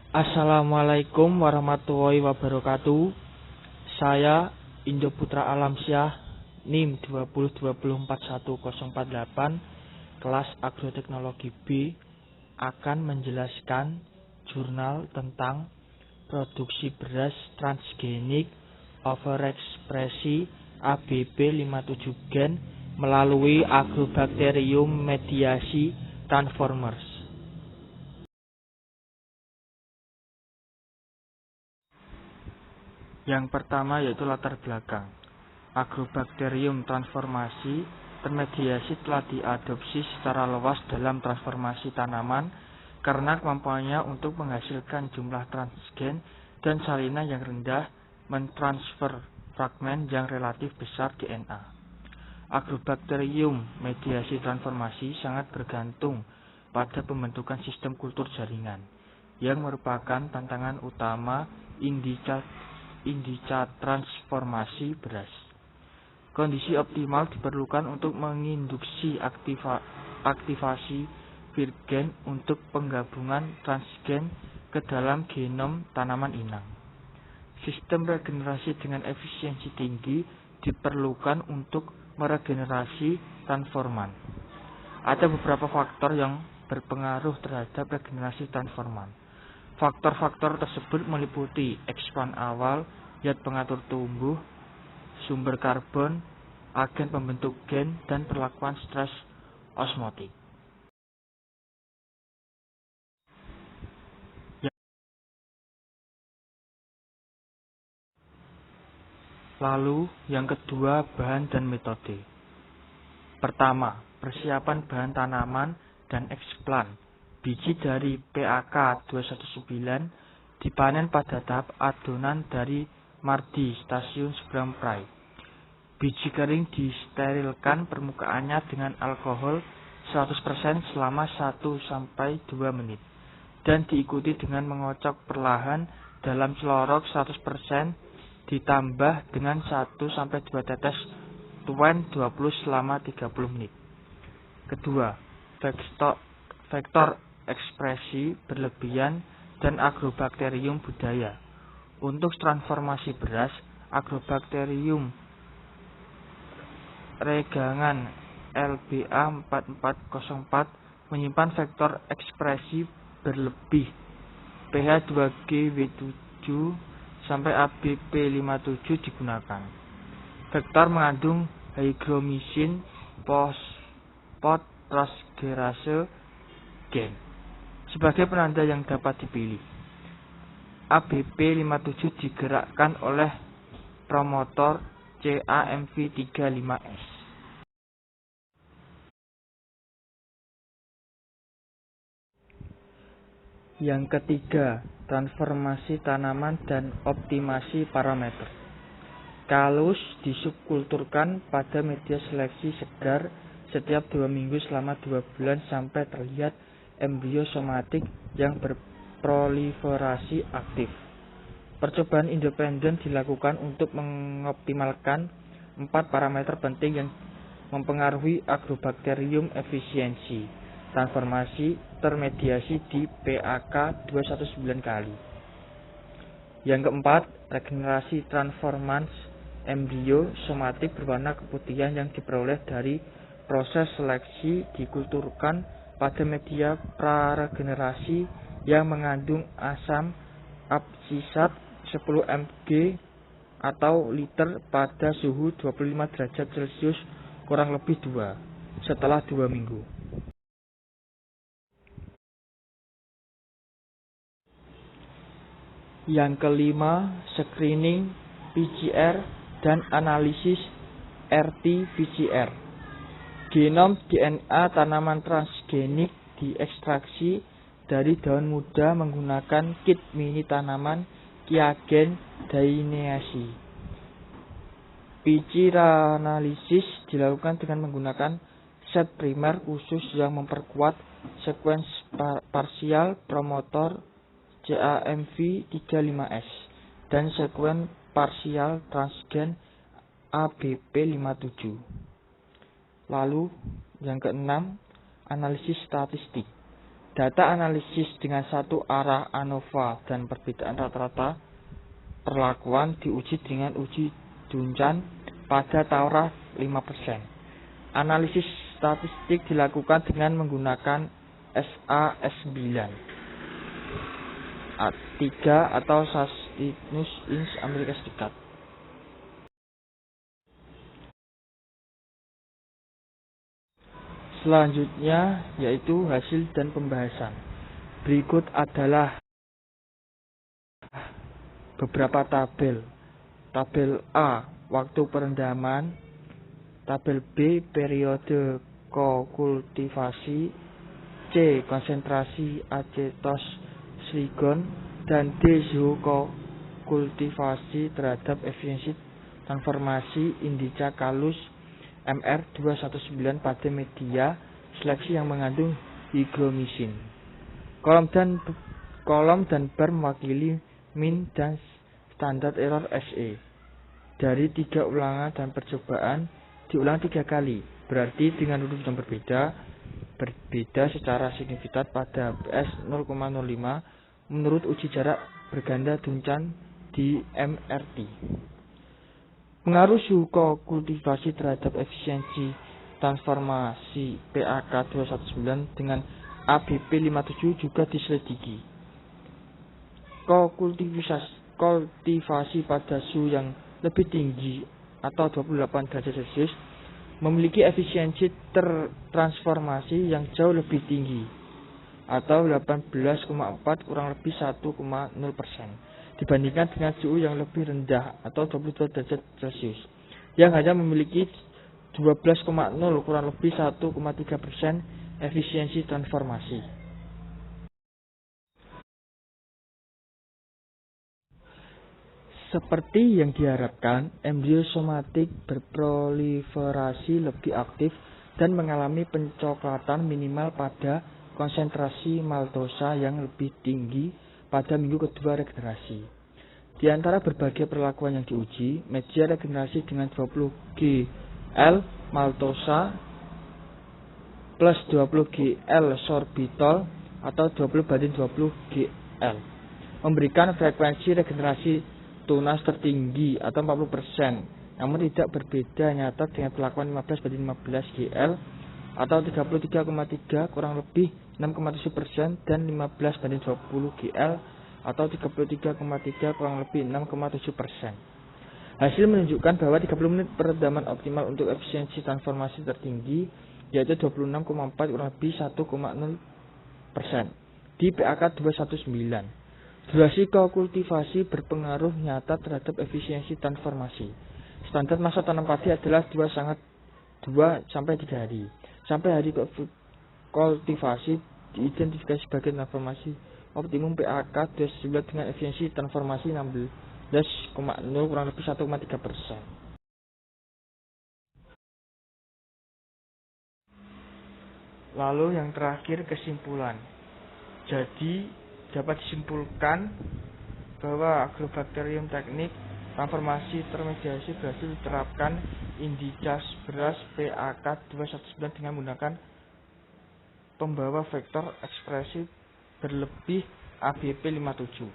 Assalamualaikum warahmatullahi wabarakatuh. Saya Indo Putra Alamsyah, NIM 2020410448, kelas Agroteknologi B, akan menjelaskan jurnal tentang produksi beras transgenik overekspresi ABB 57 gen melalui agrobakterium mediasi transformers. Yang pertama yaitu latar belakang. Agrobakterium transformasi termediasi telah diadopsi secara luas dalam transformasi tanaman karena kemampuannya untuk menghasilkan jumlah transgen dan salinan yang rendah mentransfer fragmen yang relatif besar DNA. Agrobakterium mediasi transformasi sangat bergantung pada pembentukan sistem kultur jaringan, yang merupakan tantangan utama indica transformasi beras. Kondisi optimal diperlukan untuk menginduksi aktivasi virgen untuk penggabungan transgen ke dalam genom tanaman inang. Sistem regenerasi dengan efisiensi tinggi diperlukan untuk meregenerasi transforman. Ada beberapa faktor yang berpengaruh terhadap regenerasi transforman. Faktor-faktor tersebut meliputi ekspan awal, zat pengatur tumbuh, sumber karbon, agen pembentuk gen, dan perlakuan stres osmotik. Lalu, yang kedua, bahan dan metode. Pertama, persiapan bahan tanaman dan eksplan. Biji dari PAK 219 dipanen pada tahap adonan dari Mardi stasiun seberang prai. Biji kering disterilkan permukaannya dengan alkohol 100% selama 1-2 menit dan diikuti dengan mengocok perlahan dalam celorok 100% ditambah dengan 1-2 tetes tuen 20 selama 30 menit. Kedua, vektor ekspresi berlebihan dan agrobakterium budaya. Untuk transformasi beras, agrobakterium regangan LBA 4404 menyimpan vektor ekspresi berlebih pH 2G-W7 sampai ABP57 digunakan. Vektor mengandung hygromycin fosfat transgerase gen sebagai penanda yang dapat dipilih. ABP57 digerakkan oleh promotor CAMV35S. Yang ketiga, transformasi tanaman dan optimasi parameter. Kalus disubkulturkan pada media seleksi segar setiap 2 minggu selama 2 bulan sampai terlihat embrio somatik yang berproliferasi aktif. Percobaan independen dilakukan untuk mengoptimalkan 4 parameter penting yang mempengaruhi agrobakterium efisiensi transformasi termediasi di PAK 219 kali. Yang keempat, regenerasi transformans embrio somatik berwarna keputihan yang diperoleh dari proses seleksi dikulturkan pada media praregenerasi yang mengandung asam absisat 10 mg atau liter pada suhu 25 derajat Celcius kurang lebih 2 setelah 2 minggu. Yang kelima, screening PCR dan analisis RT-PCR. Genom DNA tanaman transgenik diekstraksi dari daun muda menggunakan kit mini tanaman Kiagen Daineaceae. PCR analisis dilakukan dengan menggunakan set primer khusus yang memperkuat sekuens parsial promotor CAMV35S dan sekuen parsial transgen ABP57. Lalu yang keenam, analisis statistik. Data analisis dengan satu arah ANOVA dan perbedaan rata-rata perlakuan diuji dengan uji Duncan pada taurah 5%. Analisis statistik dilakukan dengan menggunakan SAS9 A3 atau Sinus Ins Amerika Serikat. Selanjutnya yaitu hasil dan pembahasan. Berikut adalah beberapa tabel. Tabel A, waktu perendaman. Tabel B, periode kokultivasi. C, konsentrasi acetos siligon. Dan D, suhu kokultivasi terhadap efisiensi transformasi indica kalus MR219 pada media seleksi yang mengandung higromisin. Kolom dan bar mewakili min dan standar error SE. Dari 3 ulangan dan percobaan diulang 3 kali, berarti dengan urut yang berbeda secara signifikan pada PS 0,05 menurut uji jarak berganda Duncan di MRT. Pengaruh suhu kultivasi terhadap efisiensi transformasi PAK 219 dengan ABP 57 juga diselidiki. Kultivasi pada suhu yang lebih tinggi atau 28 derajat Celcius memiliki efisiensi transformasi yang jauh lebih tinggi atau 18,4 kurang lebih 1,0% dibandingkan dengan suhu yang lebih rendah atau 22 derajat Celcius yang hanya memiliki 12,0 kurang lebih 1,3% efisiensi transformasi. Seperti yang diharapkan, embrio somatik berproliferasi lebih aktif dan mengalami pencoklatan minimal pada konsentrasi maltosa yang lebih tinggi pada minggu kedua regenerasi. Di antara berbagai perlakuan yang diuji, media regenerasi dengan 20 GL maltosa plus 20 GL sorbitol atau 20/20 GL memberikan frekuensi regenerasi tunas tertinggi atau 40%, namun tidak berbeda nyata dengan perlakuan 15/15 GL atau 33,3 kurang lebih 6,7% dan 15/20 GL atau 33,3 kurang lebih 6,7%. Hasil menunjukkan bahwa 30 menit peredaman optimal untuk efisiensi transformasi tertinggi yaitu 26,4 kurang lebih 1,0% di PAK 219. Durasi kokultivasi berpengaruh nyata terhadap efisiensi transformasi. Standar masa tanam padi adalah 2-3 hari. Sampai hari kultivasi diidentifikasi sebagai transformasi optimum PAK 219 dengan efisiensi transformasi 16,0 kurang lebih 1,3%. Lalu yang terakhir kesimpulan. Jadi dapat disimpulkan bahwa Agrobacterium teknik transformasi intermediasi berhasil diterapkan indica beras PAK 219 dengan menggunakan pembawa vektor ekspresi berlebih ABP 57.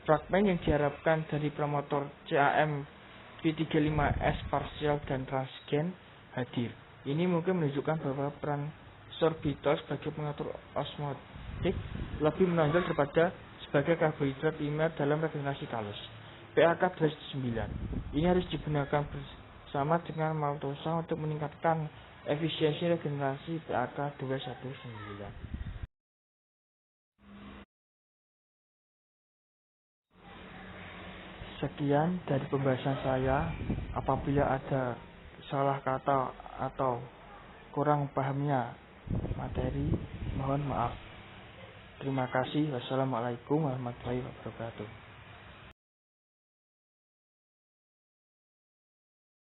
Fragmen yang diharapkan dari promotor CAM P35S parsial dan transgen hadir. Ini mungkin menunjukkan bahwa peran sorbitol sebagai pengatur osmotik lebih menonjol daripada sebagai karbohidrat primer dalam regenerasi kalus. PAK 219 ini harus digunakan bersama dengan maltosa untuk meningkatkan efisiensi regenerasi PAK 219. Sekian dari pembahasan saya. Apabila ada salah kata atau kurang pahamnya materi, mohon maaf. Terima kasih. Wassalamualaikum warahmatullahi wabarakatuh.